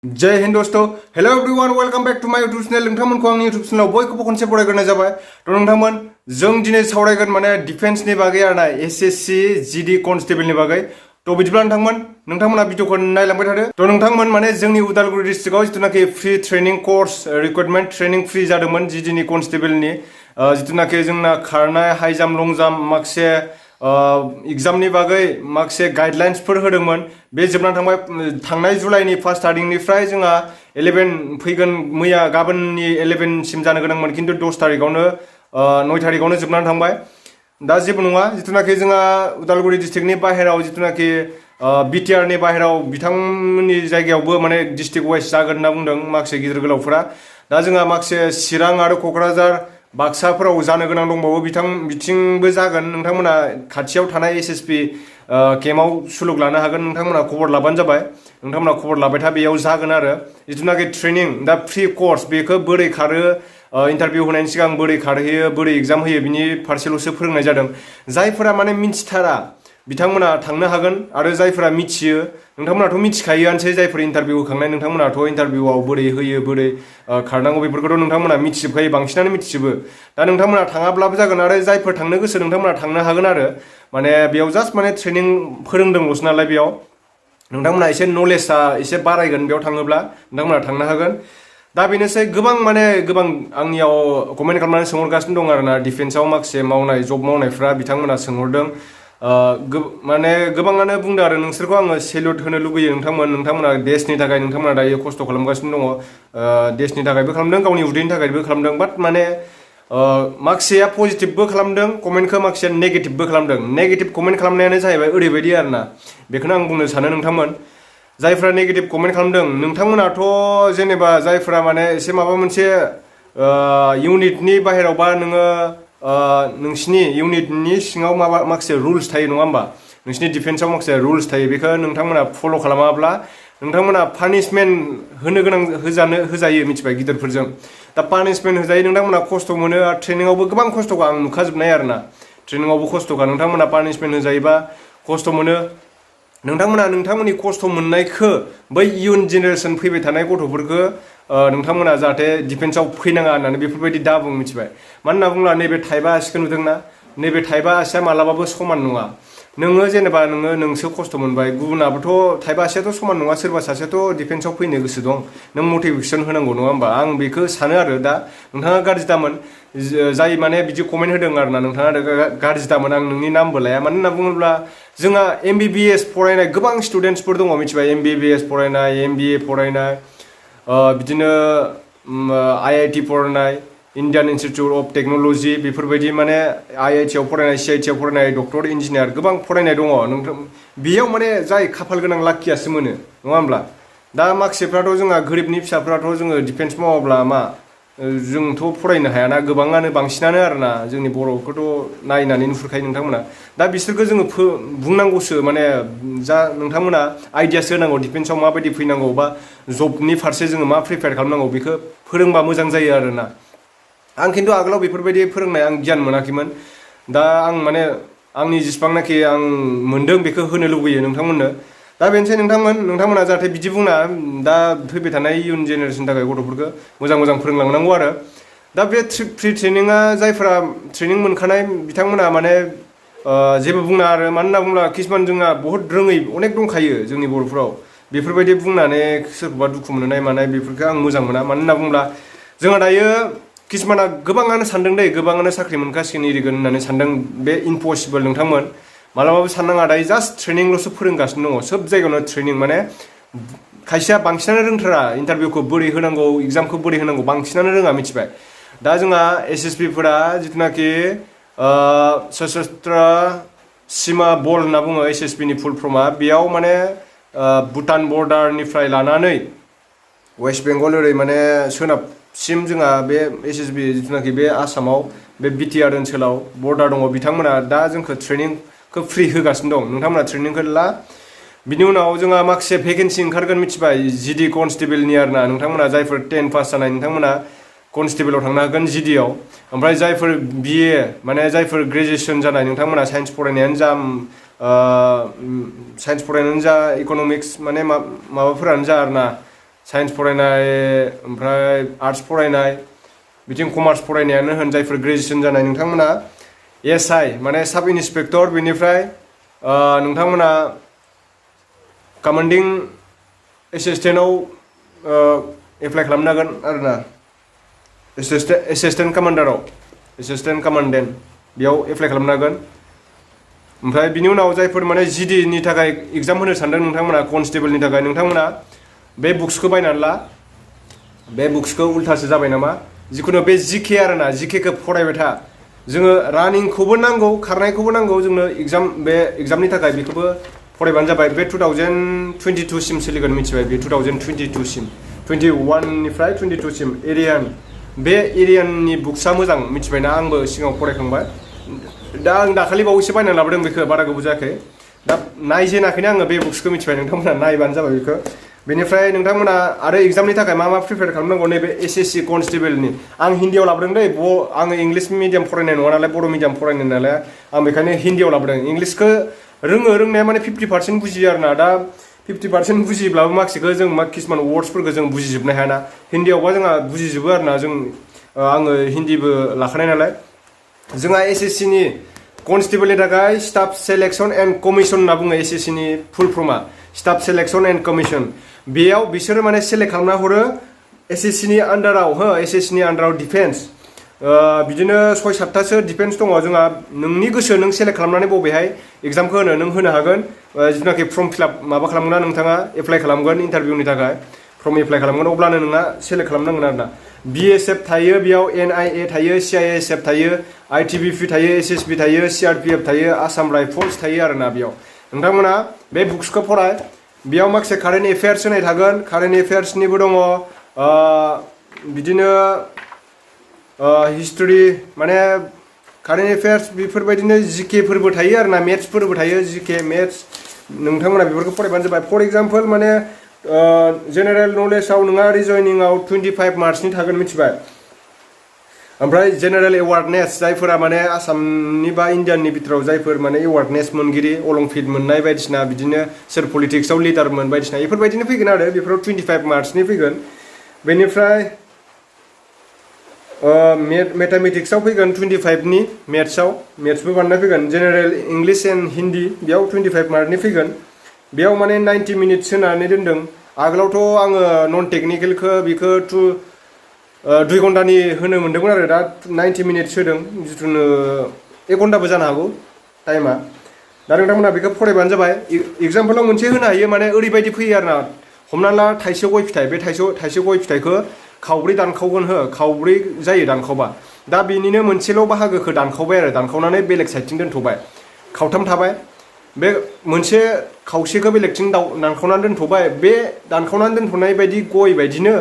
जय हिंद दोस्तों hello everyone welcome back to my YouTube channel नोंथांमोनखौ आंनि यूट्यूब चैनलाव बयखौबो खनसे बरायग्रोनाय जाबाय थ' नोंथांमोन जों दिनै सावरायगोन माने डिफेन्सनि बागै आरोना एसएससी जीडी कनस्टेबलनि बागै थ' बिदिब्ला नोंथांमोना भिडिअखौ नायलांबाय थादो थ' नोंथांमोन माने जोंनि उदालगुरि डिस्ट्रिक्टआव जिथुनाखि free training course recruitment training free जादोंमोन जीडीनि कनस्टेबलनि जिथुनाखि जोंना खारनाय हाइ जाम्प लं जाम्प माखासे एग्जामनि बागै माखासे गाइडलाइन्सफोर होदोंमोन बे जोबनानै थांबाय थांनाय जुलाइनि फार्स्ट स्टार्टिंनिफ्राय जोंहा 11 फैगोन मैया गाबोननि 11 सिम जानो गोनांमोन खिन्थु 10 तारिखआवनो 9 तारिखआवनो जोबनानै थांबाय दा जेबो नङा जिथुनाखि जोंहा उदालगुरि डिस्ट्रिक्टनि बाहेराव जिथुनाखि बिटिआरनि बाहेराव बिथांमोननि जायगायावबो माने डिस्ट्रिक्ट वाइज जागोन होनना बुंदों माखासे गिदिर गोलावफोरा दा जोंहा माखासे चिरां आरो क'क्राझार बाक्साफोराव जानो गोनां दंबावो बिथिंबो जागोन नोंथांमोना खाथियाव थानाय एसएसपि केम्पआव सुलुग लानो हागोन नोंथांमोना खबर लाबानो जाबाय नोंथांमोना खबर लाबाय था बेयाव जागोन आरो जिथुनाखि ट्रेनिं दा फ्रि कोर्स बेखौ बोरै खारो इन्टारभिउ होनायनि सिगां बोरै खारहैयो बोरै एग्जाम होयो बिनि फारसेल'सो फोरोंनाय जादों जायफोरा माने मिन्थिथारा बिथांमोना थांनो हागोन आरो जायफोरा मिथियो नोंथांमोनाथ' मिथिखायोआनोसै जायफोर इन्टारभिउ होखांनाय नोंथांमोनाथ' इन्टारभिउआव बोरै होयो बोरै खारनांगौ बेफोरखौथ' नोंथांमोना मिथिजोबखायो बांसिनानो मिथिजोबो दा नोंथांमोना थाङाब्लाबो जागोन आरो जायफोर थांनो गोसो नोंथांमोना थांनो हागोन आरो माने बेयाव जास्ट माने ट्रेनिं फोरोंदोंल'सो नालाय बेयाव नोंथांमोना एसे नलेजआ एसे बारायगोन बेयाव थाङोब्ला नोंथांमोना थांनो हागोन दा बेनोसै गोबां आंनियाव कमेन्ट खालामनानै सोंहरगासिनो दं आरोना डिफेन्सआव माखासे मावनाय जब मावनायफ्रा बिथांमोना सोंहरदों माने गोबाङानो बुंदों आरो नोंसोरखौ आङो सेल्युट होनो लुगैयो नोंथांमोना देशनि थाखाय नोंथांमोना दायो खस्थ' खालामगासिनो दङ देशनि थाखायबो खालामदों गावनि उदैनि थाखायबो खालामदों बाट माने माखासेया पजिटिभबो खालामदों कमेन्टखौ माखासेया नेगेटिभबो खालामदों नेगेटिभ कमेन्ट खालामनायानो जाहैबाय ओरैबायदि आरोना बेखौनो आं बुंनो सानो नोंथांमोन जायफ्रा नेगेटिभ कमेन्ट खालामदों नोंथांमोनाथ' जेनेबा जायफ्रा माने एसे माबा मोनसे इउनिटनि बाहेराव बा नोङो नोंसिनि इउनिटनि सिङाव माखासे रुल्स थायो नङा होमबा नोंसिनि डिफेन्सआव माखासे रुल्स थायो बेखौ नोंथांमोना फल' खालामाब्ला नोंथांमोना पानिशमेन्ट होनो गोनां होजायो मिथिबाय गिदिरफोरजों दा पानिशमेन्ट होजायो नोंथांमोना खस्थ' मोनो आरो ट्रेनिंआवबो गोबां खस्थ'खौ आं नुखाजोबनाय आरोना ट्रेनिंआवबो खस्थ'खा नोंथांमोना पानिशमेन्ट होजायोबा खस्थ' मोनो नोंथांमोननि खस्थ' मोननायखौ बै इयुन जेनेरेसन फैबाय थानाय गथ'फोरखौ नोंथांमोना जाहाथे डिफेन्सआव फैनाङा होननानै बेफोरबायदि दाबुं मिथिबाय मानो होनना बुङोब्ला नैबे थाइबा आसिखौ नुदोंना नैबे थाइबा आसिया मालाबाबो समान नङा नोङो जेनेबा नोंसो खस्थ' मोनबाय गुबुनाबोथ' थाइबा आसियाथ' समान नङा सोरबा सासेयाथ' डिफेन्सआव फैनो गोसो दं नों मटिभेसन होनांगौ नङा होमबा आं बेखौ सानो आरो दा नोंथाङा गाज्रि दामोन जाय माने बिदि कमेन्ट होदों आरोना नोंथाङा गाज्रि दामोन आं नोंनि नामबो लाया मानो होनना बुङोब्ला जोंहा MBBS फरायनाय गोबां स्टुडेन्टसफोर दङ मिथिबाय MBBS फरायनाय MBA फरायनाय बिदिनो IIT फरायनाय इन्डियान इन्स्टिटिउट अफ टेक्न'लजि बेफोरबायदि माने IIT आव फरायनाय CIT आव फरायनाय डक्टर इन्जिनियार गोबां फरायनाय दङ नोंथां बेयाव माने जाय खाफाल गोनां लाखियासो मोनो नङा होमब्ला दा माखासेफ्राथ' जोंहा गोरिबनि फिसाफ्राथ' जोङो डिफेन्स मावाब्ला जोंथ' फरायनो हायाना गोबाङानो बांसिनानो आरोना जोंनि बर'खौथ' नायनानै नुहुरखायो नोंथांमोना दा बिसोरखौ जोङो बुंनांगौसो माने नोंथांमोना आइडियासो होनांगौ डिफेन्सआव माबायदि फैनांगौ बा जबनि फारसे जोङो मा प्रिपेयार खालामनांगौ बेखौ फोरोंबा मोजां जायो आरोना आं खिन्थु आगोलाव बेफोरबायदि फोरोंनाय आं गियान मोनाखैमोन दा आं माने आंनि जेसेबांनाखि आं मोनदों बेखौ होनो लुबैयो नोंथांमोननो दा बेनोसै नोंथांमोना जाहाथे बिदि बुङा दा फैबाय थानाय इयुन जेनेरेसननि थाखाय गथ'फोरखौ मोजां फोरोंलांनांगौ आरो दा बे फ्रि ट्रेनिङा जायफोरा ट्रेनिं मोनखानाय बिथांमोना माने जेबो बुंना आरो मानो होनना बुङोब्ला किसुमान जोंहा बहुत रोङै अनेक दंखायो जोंनि बर'फोराव बेफोरबायदि बुंनानै सोरखौबा दुखु मोननाय मानाय बेफोरखौ आं मोजां मोना मानो होनना बुङोब्ला जोंहा दायो किसुमाना गोबाङानो सानदों गोबाङानो साख्रि मोनखासिगोन इरिगोन होननानै सानदों बे इम्पसिबोल नोंथांमोन मालाबाबो साननाङा दायो जास्ट ट्रेनिंल'सो फोरोंगासिनो दङ सोब जायगायावनो ट्रेनिं माने खायसेया बांसिनानो रोंथारा इन्टारभिउखौ बोरै होनांगौ एग्जामखौ बोरै होनांगौ बांसिनानो रोङा मिथिबाय दा जोंहा SSBफोरा जिथुनाखि सशस्त्र सीमा बल होनना बुङो SSBनि फुल फर्मआ बेयाव माने भुटान बर्डारनिफ्राय लानानै वेस्ट बेंगल ओरै माने सोनाबसिम जोंहा बे SSB जिथुनाखि बे आसामाव बे बिटिआर ओनसोलाव बर्डार दङ बिथांमोना दा जोंखौ ट्रेनिंखौ फ्रि होगासिनो दं नोंथांमोना ट्रेनिंखौ ला बिनि उनाव जोंहा माखासे भेकेन्सि ओंखारगोन मिथिबाय जीडी कनस्टेबलनि आरोना नोंथांमोना जायफोर 10 पास जानाय नोंथांमोना कनस्टेबलाव थांनो हागोन जीडीआव ओमफ्राय जायफोर BA माने जायफोर ग्रेजुएसन जानाय नोंथांमोना साइन्स फरायनायानो जा इक'नमिक्स माने माबाफोरानो जा आरोना साइन्स फरायनाय ओमफ्राय आर्ट्स फरायनाय बिथिं कमार्स फरायनायानो होन जायफोर ग्रेजुएसन जानाय नोंथांमोना एसआई माने साब इन्सपेक्टर बेनिफ्राय नोंथांमोना कमान्डिं एसिस्टेन्टआव एप्लाइ खालामनो हागोन आरोना एसिस्टेन्ट कामान्डेन्ट बेयाव एप्लाइ खालामनो हागोन ओमफ्राय बिनि उनाव जायफोर माने जिडिनि थाखाय एग्जाम होनो सानदों नोंथांमोना कनस्टेबलनि थाखाय नोंथांमोना बे बुक्सखौ बायनानै ला बे बुक्सखौ उल्थासो जाबाय नामा जिखुनु बे जिके आरोना जिकेखौ फरायबाय था जोङो रानिंखौबो नांगौ खारनायखौबो नांगौ जोंनो बे एग्जामनि थाखाय बेखौबो फरायबानो जाबाय बे 2022 सिम सोलिगोन मिथिबाय बे 2022 सिम 21 निफ्राय 22 सिम बे एरियाननि बुक्सआ मोजां मिथिबायना आंबो सिगाङाव फरायखांबाय दा आं दाखालि बावैसो बायनानै लाबोदों बेखौ बारा गोबाव जायाखै दा नायजेनाखैनो आङो बे बुक्सखौ मिथिबाय नोंथांमोना नायबानो जाबाय बेखौ बेनिफ्राय नोंथांमोना आरो एग्जामनि थाखाय मा प्रिपेयार खालामनांगौ नैबे एसएससि कनस्टेबलनि आं हिन्दीयाव लाबोदों दै आङो इंलिस मिडियाम फरायनाय नङा नालाय बर' मिडियाम फरायनाय नालाय आं बेखायनो हिन्दीयाव लाबोदों इंलिसखौ रोंनाया माने 50% बुजियो आरोना दा 50% बुजियोब्लाबो माखासेखौ जों किसुमान वर्ड्सफोरखौ जों बुजिजोबनो हायाना हिन्दीयावबा जोंहा बुजिजोबो आरोना आङो हिन्दीबो लाखानाय नालाय जोंहा एसएससिनि कनस्टेबलनि थाखाय स्टाफ सेलेक्सन एन्ड कमिसन होनना बुङो एसएससिनि फुल फर्मा स्टाफ सेलेक्सन एन्ड कमिसन बेयाव बिसोरो माने सेलेक्ट खालामना हरो एसएससिनि आन्डाराव डिफेन्स बिदिनो 6-7थासो डिफेन्स दङ जोंहा नोंनि गोसो नों सेलेक्ट खालामनानै बबेहाय एग्जामखौ नों होनो हागोन जिथुनाखि फर्म फिलआप माबा खालामगोन ना नोंथाङा एप्लाइ खालामगोन इन्टारभिउनि थाखाय फर्म एप्लाइ खालामगोन अब्लानो नोंहा सेलेक्ट खालामनांगोन आरोना बिएसएफ थायो बेयाव एनआइए थायो सिआइएसएफ थायो आइटिबिपि थायो एसएसबि थायो सिआरपिएफ थायो आसाम राइफल्स थायो आरोना बेयाव नोंथांमोना बे बुक्सखौ फराय बेयाव माखासे कारेन्ट एफेयार्स होनाय थागोन कारेन्ट एफेयार्सनिबो दङ बिदिनो हिस्टरि माने कारेन्ट एफेयार्स बेफोरबायदिनो जिकेफोरबो थायो आरोना मेथ्सफोरबो थायो जिके मेथ्स नोंथांमोना बेफोरखौ फरायबानो जाबाय फर एग्जाम्पल माने जेनेरेल नलेजाव नोंहा रिजनिंआव 25 मार्क्सनि थागोन मिथिबाय ओमफ्राय जेनेरेल एवार्डनेस जायफोरा माने आसामनि बा इण्डियाननि बिथोराव जायफोर माने एवार्डनेस मोनगिरि अलंपिक मोननाय बायदिसिना बिदिनो सोर पलिटिक्सआव लिडारमोन बायदिसिना बेफोरबायदिनो फैगोन आरो बेफोराव 25 मार्क्सनि फैगोन बेनिफ्राय मेथामेटिक्सआव फैगोन 25नि मेथ्सबो बानायना फैगोन जेनेरेल इंलिश एन्ड हिन्दी बेयाव 25 मार्कनि फैगोन बेयाव माने 90 मिनिट्स होनानै दोनदों आगोलावथ' आङो नन टेक्निकेलखौ बेखौ 2 घन्टानि होनो मोन्दोंमोन आरो दा 90 मिनिट्स होदों जिथुनो 1 घन्टाबो जानो हागौ टाइमा दा नोंथांमोना बेखौ फरायबानो जाबाय एग्जाम्पलाव मोनसे होनो हायो माने ओरैबायदि फैयो आरोना हमना ला थाइसे गय फिथाइ बे थाइसे गय फिथाइखौ खावब्रै दानखावगोन खावब्रै जायो दानखावबा दा बेनिनो मोनसेल' बाहागोखौ दानखावबाय आरो दानखावनानै बेलेग साइडथिं दोनथ'बाय खावथाम थाबाय बे मोनसे खावसेखौ बेलेगथिं दानखावनानै दोनथ'बाय बे दानखावनानै दोनथ'नाय बायदि गय बायदिनो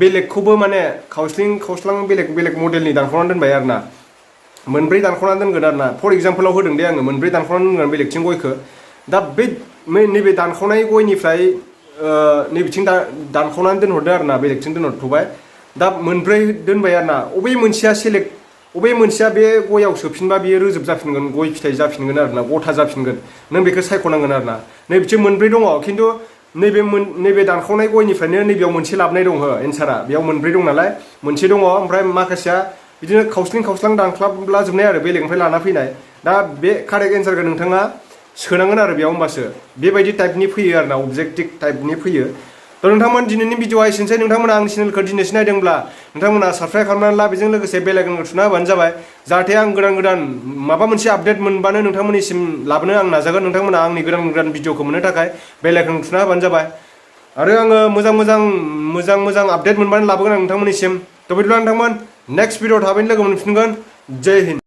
बेलेगखौबो माने खावस्लां बेलेग मडेलनि दानखावनानै दोनबाय आरोना मोनब्रै दानखावनानै दोनगोन आरोना फर एग्जाम्पलाव होदों दे आङो मोनब्रै दानखावनानै दोनगोन बेलेगथिं गयखौ दा बे नैबे दानखावनाय गयनिफ्राय नैबिथिं दानखावनानै दोनहरदो आरोना बेलेगथिं दोनहरथ'बाय दा मोनब्रै दोनबाय आरोना अबे मोनसेया बे गयाव सोफिनबा बेयो रोजोब जाफिनगोन गय फिथाइ जाफिनगोन आरोना गथा जाफिनगोन नों बेखौ सायख'नांगोन आरोना नैबिथिं मोनब्रै दङ खिन्थु नैबे दानखावनाय गयनिफ्रायनो नैबेयाव मोनसे लाबनाय दङ एन्सारा बेयाव मोनब्रै दं नालाय मोनसे दङ ओमफ्राय माखासेया बिदिनो खावस्लां दानख्लाबला जोबनाय आरो बेलेगनिफ्राय लाना फैनाय दा बे कारेक्ट एन्सारखौ नोंथाङा सोनांगोन आरो बेयाव होमबासो बेबायदि टाइपनि फैयो आरोना अबजेक्टिभ टाइपनि फैयो थ' नोंथांमोन दिनैनि भिडिअआ एसेनोसै नोंथांमोना आंनि चेनेलखौ दिनैसो नायदोंब्ला नोंथांमोना साबस्क्राइब खालामनानै ला बेजों लोगोसे बेल आइकनखौ थुना होबानो जाबाय जाहाथे आं गोदान माबा मोनसे आपडेट मोनबानो नोंथांमोननिसिम लाबोनो आं नाजागोन नोंथांमोना आंनि गोदान भिडिअखौ मोननो थाखाय बेल आइकनखौ थुना होबानो जाबाय आरो आङो मोजां आपडेट मोनबानो लाबोगोन आं नोंथांमोननिसिम थ' बिदिब्ला नोंथांमोन नेक्स्ट भिडिअ थाबैनो लोगो मोनफिनगोन जय हिन्द